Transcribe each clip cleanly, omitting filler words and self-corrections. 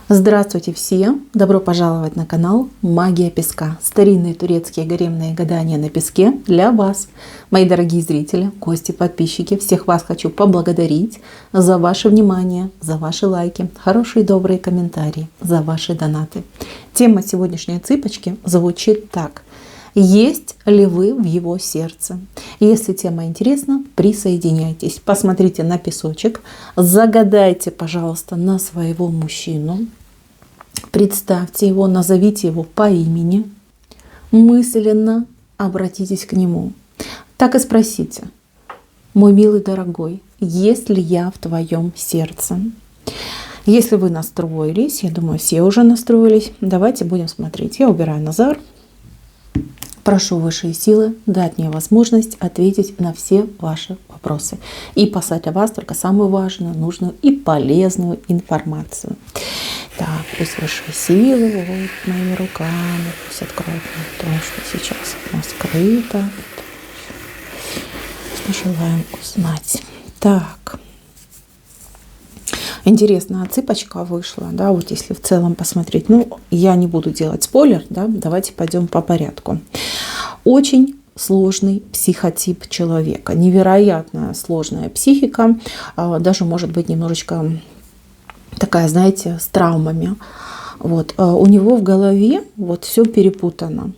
Здравствуйте все! Добро пожаловать на канал Магия Песка. Старинные турецкие гаремные гадания на песке для вас. Мои дорогие зрители, гости, подписчики, всех вас хочу поблагодарить за ваше внимание, за ваши лайки, хорошие добрые комментарии, за ваши донаты. Тема сегодняшней цыпочки звучит так. Есть ли вы в его сердце? Если тема интересна, присоединяйтесь. Посмотрите на песочек. Загадайте, пожалуйста, на своего мужчину. Представьте его, назовите его по имени. Мысленно обратитесь к нему. Так и спросите. Мой милый дорогой, есть ли я в твоем сердце? Если вы настроились, я думаю, все уже настроились, давайте будем смотреть. Я убираю Назар. Прошу высшие силы дать мне возможность ответить на все ваши вопросы и послать для вас только самую важную, нужную и полезную информацию. Так, пусть высшие силы будут моими руками, пусть откроют мне то, что сейчас у нас скрыто. Мы желаем узнать. Так. Интересная цыпочка вышла, да, вот если в целом посмотреть. Ну, я не буду делать спойлер, да, давайте пойдем по порядку. Очень сложный психотип человека, невероятно сложная психика, даже может быть немножечко такая, знаете, с травмами. Вот. У него в голове вот все перепутано.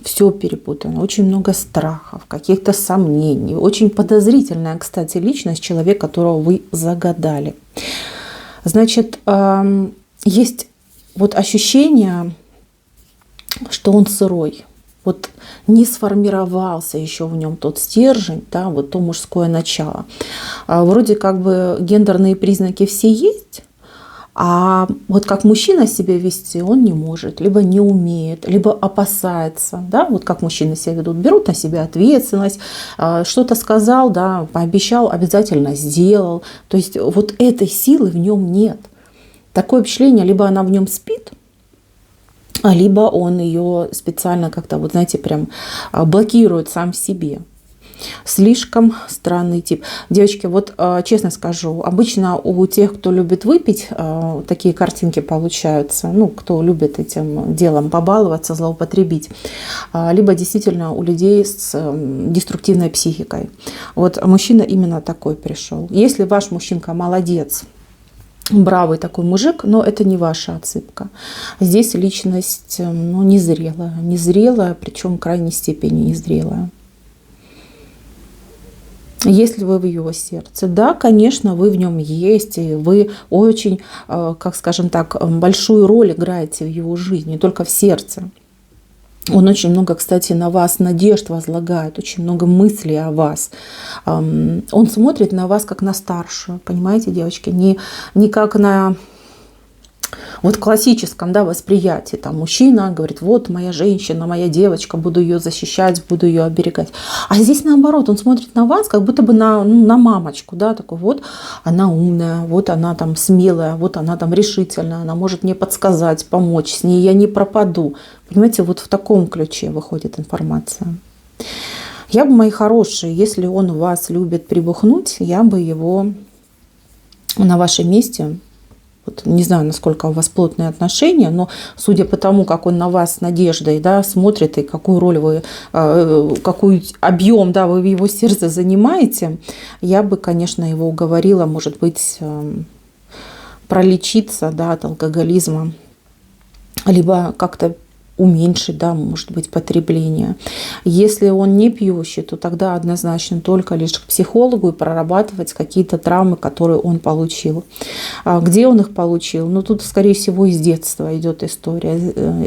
Все перепутано, очень много страхов, каких-то сомнений. Очень подозрительная, кстати, личность, человек, которого вы загадали. Значит, есть вот ощущение, что он сырой. Вот не сформировался еще в нем тот стержень, да, вот то мужское начало. Вроде как бы гендерные признаки все есть, а вот как мужчина себя вести он не может, либо не умеет, либо опасается. Да? Вот как мужчины себя ведут, берут на себя ответственность, что-то сказал, да, пообещал, обязательно сделал. То есть вот этой силы в нем нет. Такое впечатление, либо она в нем спит, либо он ее специально как-то, вот знаете, прям блокирует сам в себе. Слишком странный тип. Девочки, вот честно скажу, обычно у тех, кто любит выпить, такие картинки получаются, ну, кто любит этим делом побаловаться, злоупотребить, либо действительно у людей с деструктивной психикой. Вот мужчина именно такой пришел. Если ваш мужчинка молодец, бравый такой мужик, но это не ваша отсыпка. Здесь личность, ну, незрелая, причем в крайней степени незрелая. Если вы в его сердце, да, конечно, вы в нем есть, и вы очень, как скажем так, большую роль играете в его жизни, не только в сердце. Он очень много, кстати, на вас надежд возлагает, очень много мыслей о вас. Он смотрит на вас как на старшую, понимаете, девочки, не как на... Вот в классическом, да, восприятии там мужчина говорит, вот моя женщина, моя девочка, буду ее защищать, буду ее оберегать. А здесь наоборот, он смотрит на вас, как будто бы на мамочку, да, такой вот она умная, вот она там смелая, вот она там решительная, она может мне подсказать, помочь, с ней я не пропаду. Понимаете, вот в таком ключе выходит информация. Я бы, мои хорошие, если он вас любит прибухнуть, я бы его на вашем месте... Вот, не знаю, насколько у вас плотные отношения, но судя по тому, как он на вас с надеждой, да, смотрит и какую роль вы, какой объем, да, вы в его сердце занимаете, я бы, конечно, его уговорила, может быть, пролечиться, да, от алкоголизма, либо как-то уменьшить, да, может быть, потребление. Если он не пьющий, то тогда однозначно только лишь к психологу и прорабатывать какие-то травмы, которые он получил. Где он их получил? Ну, тут, скорее всего, из детства идет история.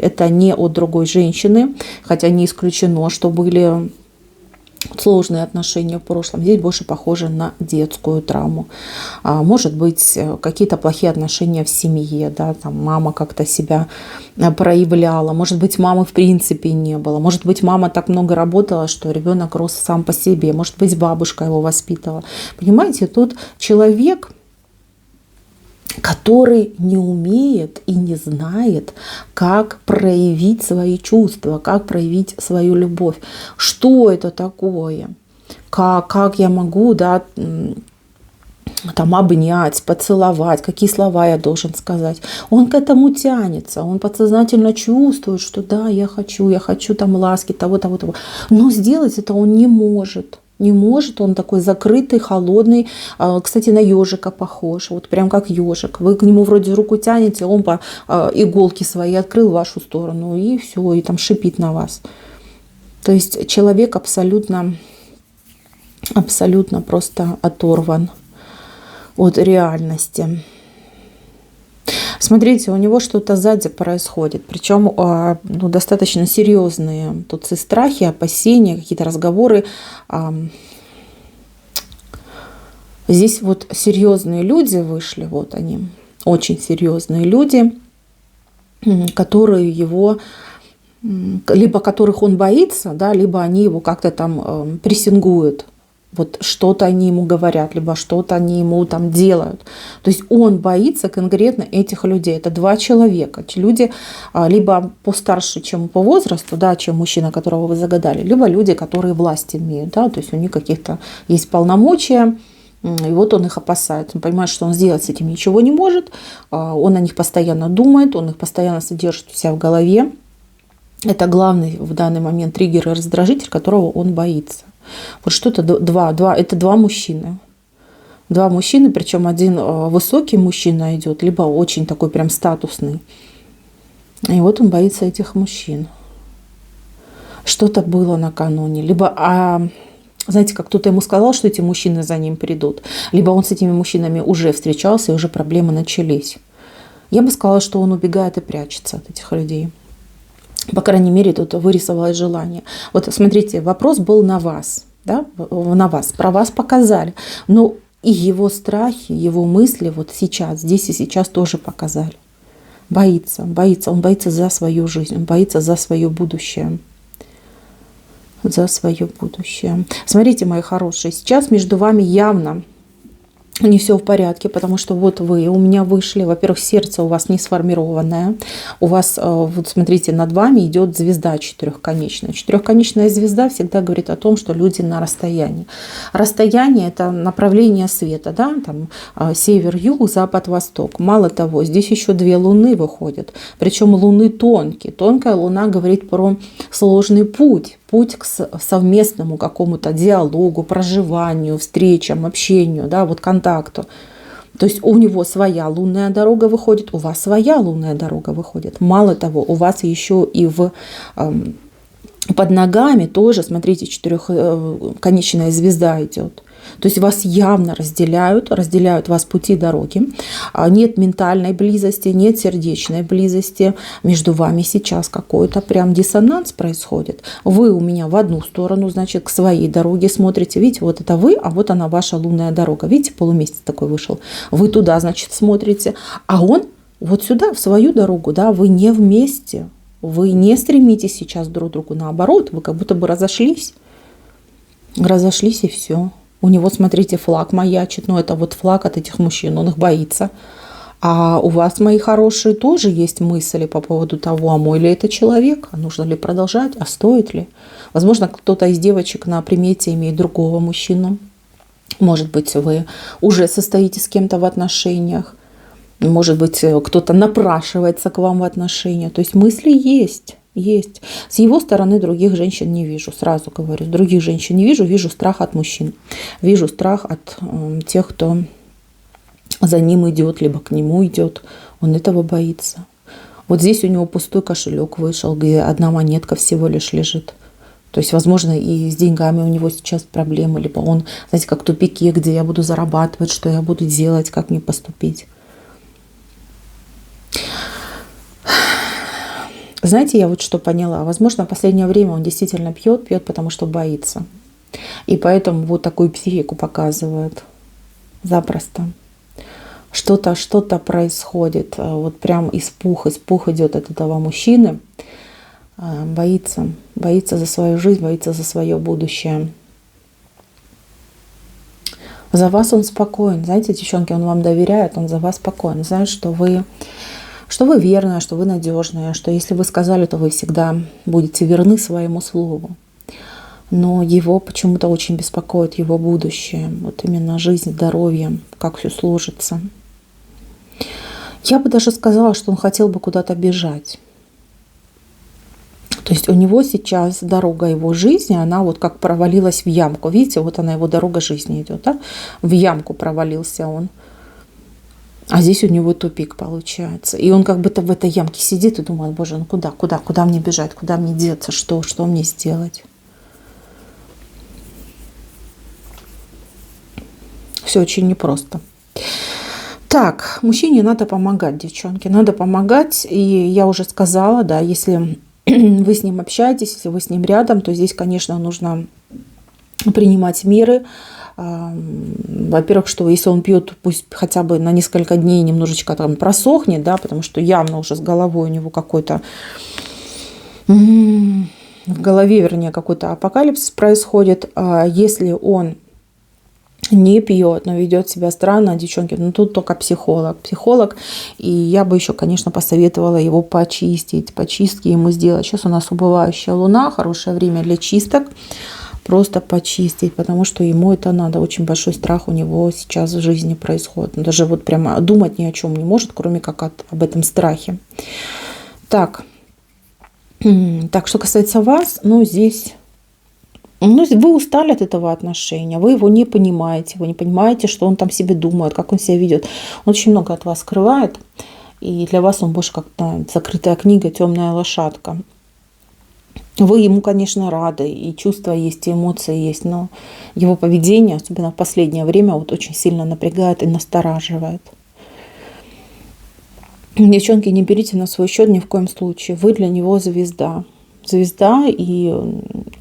Это не от другой женщины, хотя не исключено, что были сложные отношения в прошлом. Здесь больше похоже на детскую травму. Может быть, какие-то плохие отношения в семье, да, там мама как-то себя проявляла. Может быть, мамы в принципе не было. Может быть, мама так много работала, что ребенок рос сам по себе. Может быть, бабушка его воспитывала. Понимаете, тут человек, который не умеет и не знает, как проявить свои чувства, как проявить свою любовь. Что это такое? Как я могу, да, там обнять, поцеловать, какие слова я должен сказать. Он к этому тянется, он подсознательно чувствует, что да, я хочу там ласки, того. Но сделать это он не может. Не может, он такой закрытый, холодный, кстати, на ежика похож, вот прям как ежик. Вы к нему вроде руку тянете, он по иголки свои открыл в вашу сторону, и все, и там шипит на вас. То есть человек абсолютно просто оторван от реальности. Смотрите, у него что-то сзади происходит, причем достаточно серьезные тут и страхи, опасения, какие-то разговоры. Здесь вот серьезные люди вышли, вот они, очень серьезные люди, которые его, либо которых он боится, да, либо они его как-то там прессингуют. Вот что-то они ему говорят, либо что-то они ему там делают. То есть он боится конкретно этих людей. Это два человека. Эти люди либо постарше, чем по возрасту, да, чем мужчина, которого вы загадали, либо люди, которые власть имеют. Да, то есть у них каких-то есть полномочия, и вот он их опасается. Он понимает, что он сделать с этим ничего не может. Он о них постоянно думает, он их постоянно содержит у себя в голове. Это главный в данный момент триггер и раздражитель, которого он боится. Вот что-то это два мужчины. Два мужчины, причем один высокий мужчина идет, либо очень такой прям статусный. И вот он боится этих мужчин. Что-то было накануне. Либо, знаете, как кто-то ему сказал, что эти мужчины за ним придут. Либо он с этими мужчинами уже встречался, и уже проблемы начались. Я бы сказала, что он убегает и прячется от этих людей. По крайней мере, тут вырисовалось желание. Вот смотрите, вопрос был на вас, да? На вас, про вас показали. Но и его страхи, его мысли вот сейчас, здесь и сейчас тоже показали. Боится, он боится за свою жизнь, он боится за свое будущее. За свое будущее. Смотрите, мои хорошие, сейчас между вами явно не все в порядке, потому что вот вы у меня вышли. Во-первых, сердце у вас не сформированное. У вас, вот смотрите, над вами идет звезда четырехконечная. Четырехконечная звезда всегда говорит о том, что люди на расстоянии. Расстояние – это направление света, да? Там север, юг, запад, восток. Мало того, здесь еще две луны выходят. Причем луны тонкие. Тонкая луна говорит про сложный путь к совместному какому-то диалогу, проживанию, встречам, общению, да, вот контакту. То есть у него своя лунная дорога выходит, у вас своя лунная дорога выходит. Мало того, у вас еще и под ногами тоже, смотрите, четырехконечная звезда идет. То есть вас явно разделяют вас пути дороги. Нет ментальной близости, нет сердечной близости. Между вами сейчас какой-то прям диссонанс происходит. Вы у меня в одну сторону, значит, к своей дороге смотрите. Видите, вот это вы, а вот она ваша лунная дорога. Видите, полумесяц такой вышел. Вы туда, значит, смотрите. А он вот сюда, в свою дорогу, да, вы не вместе. Вы не стремитесь сейчас друг к другу. Наоборот, вы как будто бы разошлись. Разошлись и все. У него, смотрите, флаг маячит. Но это вот флаг от этих мужчин. Он их боится. А у вас, мои хорошие, тоже есть мысли по поводу того, а мой ли это человек, а нужно ли продолжать, а стоит ли. Возможно, кто-то из девочек на примете имеет другого мужчину. Может быть, вы уже состоите с кем-то в отношениях. Может быть, кто-то напрашивается к вам в отношения. То есть мысли есть. Есть. С его стороны других женщин не вижу, сразу говорю. Других женщин не вижу, вижу страх от мужчин. Вижу страх от тех, кто за ним идет, либо к нему идет. Он этого боится. Вот здесь у него пустой кошелек вышел, где одна монетка всего лишь лежит. То есть, возможно, и с деньгами у него сейчас проблемы, либо он, знаете, как в тупике, где я буду зарабатывать, что я буду делать, как мне поступить. Знаете, я вот что поняла. Возможно, в последнее время он действительно пьет, потому что боится. И поэтому вот такую психику показывает. Запросто. Что-то происходит. Вот прям испух идет от этого мужчины. Боится за свою жизнь, боится за свое будущее. За вас он спокоен. Знаете, девчонки, он вам доверяет, он за вас спокоен. Знает, что вы верная, что вы надежная, что если вы сказали, то вы всегда будете верны своему слову. но его почему-то очень беспокоит его будущее. Вот именно жизнь, здоровье, как все сложится. Я бы даже сказала, что он хотел бы куда-то бежать. То есть у него сейчас дорога его жизни, она вот как провалилась в ямку. Видите, вот она, его дорога жизни идет, да? В ямку провалился он. А здесь у него тупик получается. И он как будто в этой ямке сидит и думает: боже, ну куда мне бежать, куда мне деться, что мне сделать? Все очень непросто. Так, мужчине надо помогать, девчонки, надо помогать. И я уже сказала, да, если вы с ним общаетесь, если вы с ним рядом, то здесь, конечно, нужно принимать меры. Во-первых, что если он пьет, пусть хотя бы на несколько дней немножечко там просохнет, да, потому что явно уже с головой у него какой-то, в голове, вернее, какой-то апокалипсис происходит. Если он не пьет, но ведет себя странно, девчонки, ну тут только психолог. И я бы еще, конечно, посоветовала его почистить, почистки ему сделать. Сейчас у нас убывающая луна, хорошее время для чисток. Просто почистить, потому что ему это надо. Очень большой страх у него сейчас в жизни происходит. Он даже вот прямо думать ни о чем не может, кроме как об этом страхе. Так, что касается вас, здесь... вы устали от этого отношения, вы его не понимаете, что он там себе думает, как он себя ведет. Он очень много от вас скрывает, и для вас он больше как-то закрытая книга, темная лошадка. Вы ему, конечно, рады, и чувства есть, и эмоции есть, но его поведение, особенно в последнее время, вот очень сильно напрягает и настораживает. Девчонки, не берите на свой счет ни в коем случае. Вы для него звезда. Звезда, и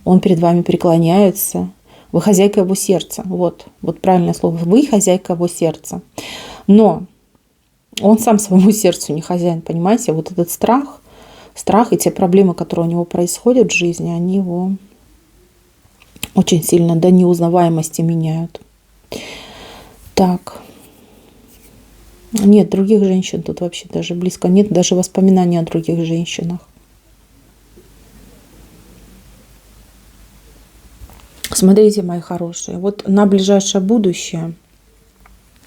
он перед вами преклоняется. Вы хозяйка его сердца. Вот правильное слово. Вы хозяйка его сердца. Но он сам своему сердцу не хозяин, понимаете? Вот этот страх и те проблемы, которые у него происходят в жизни, они его очень сильно до неузнаваемости меняют. Так. Нет, других женщин тут вообще даже близко нет, даже воспоминаний о других женщинах. Смотрите, мои хорошие, вот на ближайшее будущее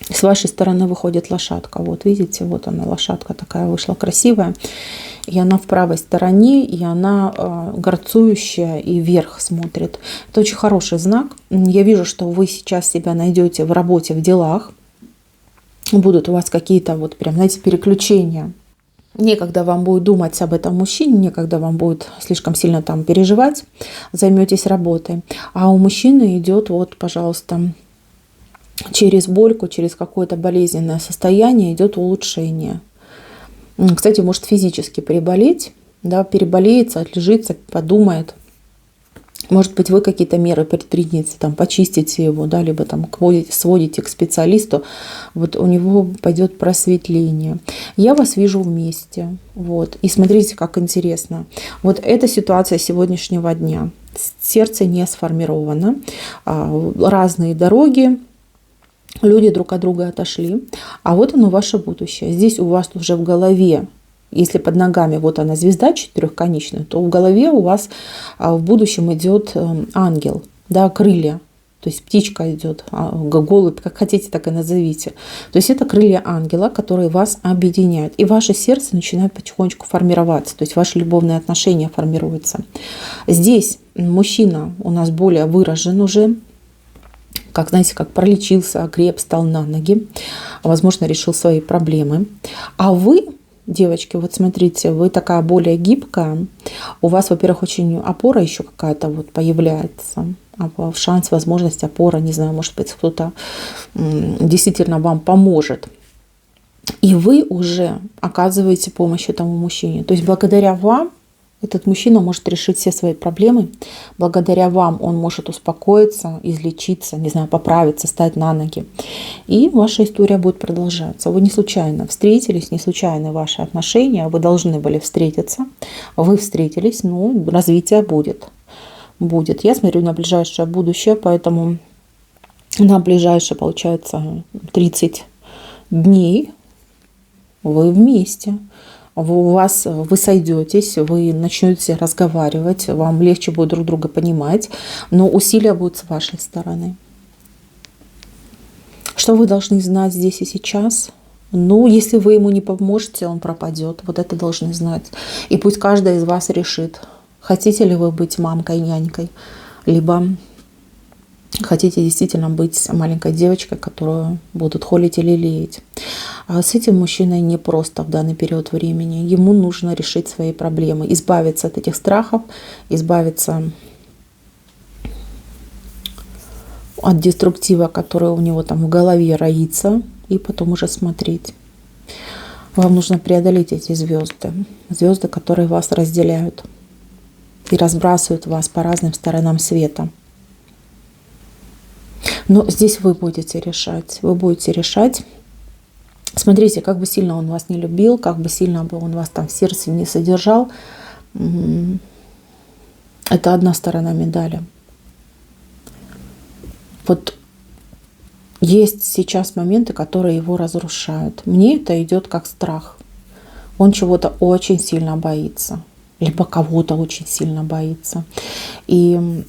с вашей стороны выходит лошадка. Вот видите, вот она, лошадка такая вышла красивая. И она в правой стороне, и она горцующая и вверх смотрит. Это очень хороший знак. Я вижу, что вы сейчас себя найдете в работе, в делах. Будут у вас какие-то вот прям, знаете, переключения. Некогда вам будет думать об этом мужчине, некогда вам будет слишком сильно там переживать, займетесь работой. А у мужчины идет вот, пожалуйста, через больку, через какое-то болезненное состояние идет улучшение. Кстати, может физически приболеть, да, переболеется, отлежится, подумает. Может быть, вы какие-то меры предпримете, там, почистите его, да, либо там сводите к специалисту. Вот у него пойдет просветление. Я вас вижу вместе. Вот. И смотрите, как интересно. Вот эта ситуация сегодняшнего дня. Сердце не сформировано. Разные дороги. Люди друг от друга отошли. А вот оно, ваше будущее. Здесь у вас уже в голове, если под ногами вот она звезда четырехконечная, то в голове у вас в будущем идет ангел, да, крылья. То есть птичка идет, голубь, как хотите, так и назовите. То есть это крылья ангела, которые вас объединяют. И ваше сердце начинает потихонечку формироваться. То есть ваши любовные отношения формируются. Здесь мужчина у нас более выражен уже. Как, знаете, как пролечился, окреп, стал на ноги. Возможно, решил свои проблемы. А вы, девочки, вот смотрите, вы такая более гибкая. У вас, во-первых, очень опора еще какая-то вот появляется. Шанс, возможность, опора, не знаю, может быть, кто-то действительно вам поможет. И вы уже оказываете помощь этому мужчине. То есть благодаря вам этот мужчина может решить все свои проблемы. Благодаря вам он может успокоиться, излечиться, не знаю, поправиться, стать на ноги. И ваша история будет продолжаться. Вы не случайно встретились, не случайно ваши отношения. Вы должны были встретиться. Вы встретились, ну, развитие будет. Будет. Я смотрю на ближайшее будущее, поэтому на ближайшее, получается, 30 дней вы вместе. вы сойдетесь, вы начнете разговаривать, вам легче будет друг друга понимать, но усилия будут с вашей стороны. Что вы должны знать здесь и сейчас? Ну, если вы ему не поможете, он пропадет. Вот это должны знать. И пусть каждая из вас решит, хотите ли вы быть мамкой, нянькой, либо хотите действительно быть маленькой девочкой, которую будут холить или лелеять. А с этим мужчиной непросто в данный период времени. Ему нужно решить свои проблемы, избавиться от этих страхов, избавиться от деструктива, который у него там в голове роится, и потом уже смотреть. Вам нужно преодолеть эти звезды. Звезды, которые вас разделяют и разбрасывают вас по разным сторонам света. Но здесь вы будете решать. Вы будете решать. Смотрите, как бы сильно он вас не любил, как бы сильно бы он вас там в сердце не содержал. Это одна сторона медали. Вот есть сейчас моменты, которые его разрушают. Мне это идет как страх. Он чего-то очень сильно боится. Либо кого-то очень сильно боится. И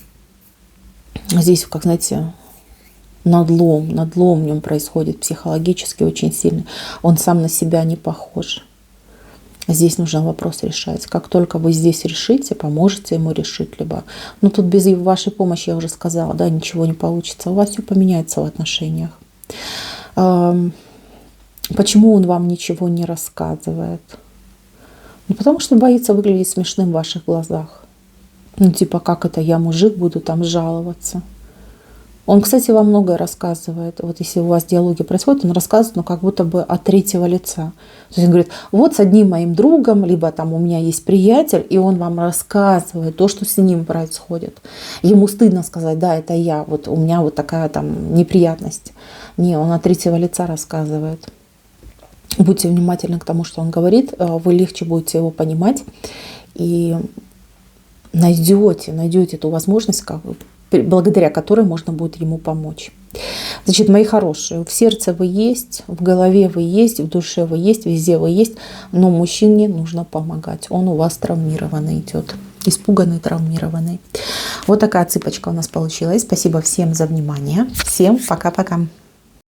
здесь, как знаете, надлом в нем происходит психологически очень сильно. Он сам на себя не похож. Здесь нужно вопрос решать. Как только вы здесь решите, поможете ему решить. Либо, ну тут без вашей помощи, я уже сказала, да, ничего не получится. У вас все поменяется в отношениях. Почему он вам ничего не рассказывает? Ну, потому что боится выглядеть смешным в ваших глазах. Ну, типа, как это я, мужик, буду там жаловаться. Он, кстати, вам многое рассказывает. Вот если у вас диалоги происходят, он рассказывает, но как будто бы от третьего лица. То есть он говорит, вот с одним моим другом, либо там у меня есть приятель, и он вам рассказывает то, что с ним происходит. Ему стыдно сказать, да, это я, вот у меня вот такая там неприятность. Не, он от третьего лица рассказывает. Будьте внимательны к тому, что он говорит, вы легче будете его понимать и найдете эту возможность, благодаря которой можно будет ему помочь. Значит, мои хорошие, в сердце вы есть, в голове вы есть, в душе вы есть, везде вы есть, но мужчине нужно помогать. Он у вас травмированный идет, испуганный, травмированный. Вот такая цыпочка у нас получилась. Спасибо всем за внимание. Всем пока-пока.